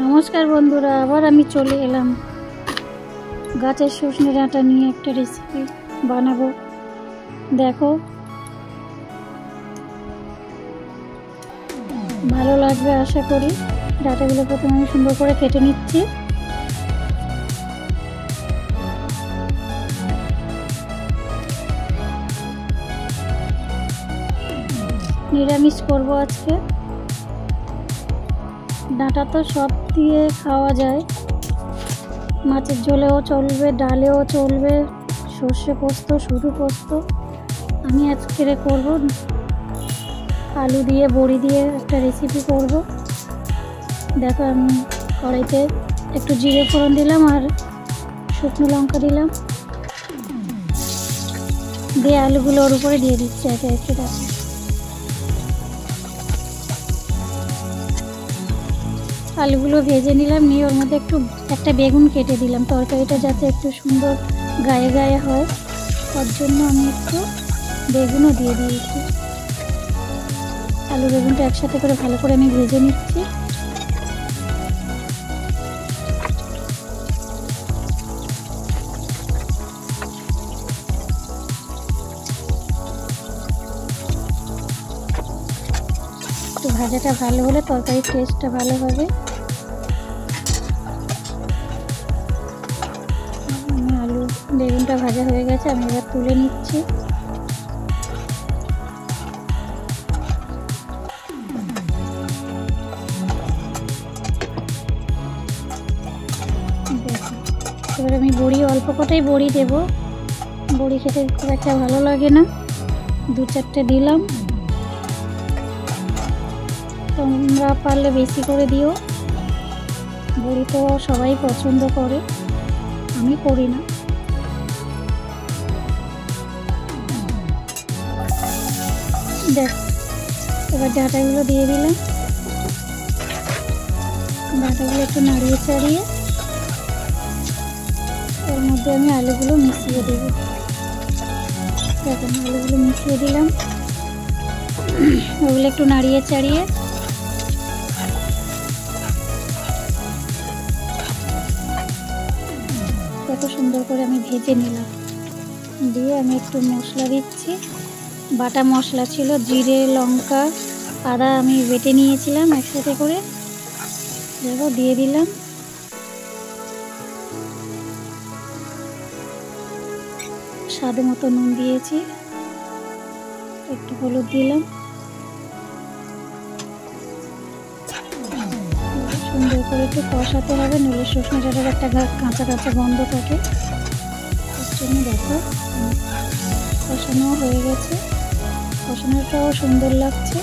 নমস্কার বন্ধুরা, আবার আমি চলে এলাম গাছের সজনে ডাঁটা নিয়ে একটা রেসিপি বানাবো। দেখো, ভালো লাগবে আশা করি। ডাঁটাগুলো প্রথমে আমি সুন্দর করে কেটে নিচ্ছি। নিরামিষ করব আজকে। ডাঁটা তো সব দিয়ে খাওয়া যায়, মাছের ঝোলেও চলবে, ডালেও চলবে, সর্ষে পোস্ত, শুধু পোস্ত। আমি আজকে করব আলু দিয়ে বড়ি দিয়ে একটা রেসিপি করব। দেখো, আমি কড়াইতে একটু জিরে ফোড়ন দিলাম আর শুকনো লঙ্কা দিলাম, দিয়ে আলুগুলো ওর উপরে দিয়ে দিচ্ছি একে একে। দেখো, আলুগুলো ভেজে নিলাম, নিয়ে ওর মধ্যে একটা বেগুন কেটে দিলাম, তরকারিটা যাতে একটু সুন্দর গায়ে গায়ে হয়, তার জন্য আমি একটু বেগুনও দিয়ে দিয়েছি। আলু বেগুনটা একসাথে করে ভালো করে আমি ভেজে নিচ্ছি। একটু ভাজাটা ভালো হলে তরকারির টেস্টটা ভালো হবে। আলু বেগুনটা ভাজা হয়ে গেছে, আমি এবার তুলে নিচ্ছি। এবার আমি বড়ি, অল্প কটাই বড়ি দেব। বড়ি খেতে খুব একটা ভালো লাগে না, 2-4টে দিলাম। তোমরা পারলে বেশি করে দিও, বড়ি তো সবাই পছন্দ করে, আমি করি না। দেখ, এবার ডাঁটাগুলো দিয়ে দিলাম। ডাঁটাগুলো একটু নাড়িয়ে চাড়িয়ে এর মধ্যে আমি আলুগুলো মিশিয়ে দেব। দেখুন, আলুগুলো মিশিয়ে দিলাম, ওগুলো একটু নাড়িয়ে চাড়িয়ে এত সুন্দর করে আমি ভেজে নিলাম। দিয়ে আমি একটু মশলা দিচ্ছি। বাটা মশলা ছিল, জিরে, লঙ্কা, আদা আমি বেটে নিয়েছিলাম একসাথে করে। দেখো, দিয়ে দিলাম। স্বাদ মতো নুন দিয়েছি, একটু হলুদ দিলাম। সুন্দর করে একটু কষাতে হবে, নইলে সজনে ডাঁটার একটা কাঁচা কাঁচা গন্ধ থাকে। তার জন্য দেখো, কষানো হয়ে গেছে, কষানোটাও সুন্দর লাগছে।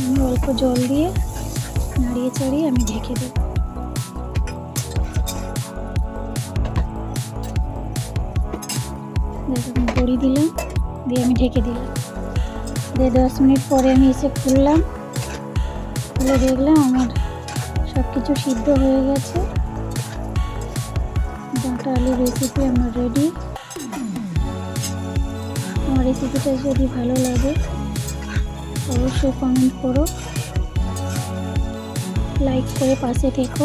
আমি অল্প জল দিয়ে নাড়িয়ে চাড়িয়ে আমি ঢেকে দেব। দেখো, আমি বড়ি দিলাম, দিয়ে আমি ঢেকে দিলাম। দিয়ে 10 মিনিট পরে আমি এসে খুললাম, খুলে দেখলাম আমার সব কিছু সিদ্ধ হয়ে গেছে। ডাঁটা আলু রেসিপি আমার রেডি। আমার রেসিপিটা যদি ভালো লাগে অবশ্যই কমেন্ট করো, লাইক করে পাশে থেকো।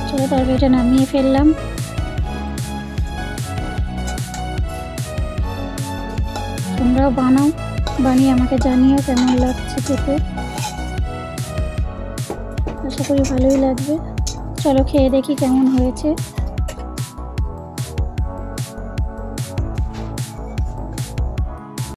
চলো, তরকারিটা নামিয়ে ফেললাম। তোমরাও বানাও, বানিয়ে আমাকে জানিও কেমন লাগছে খেতে। আশা করি ভালোই লাগবে। চলো, খেয়ে দেখি কেমন হয়েছে।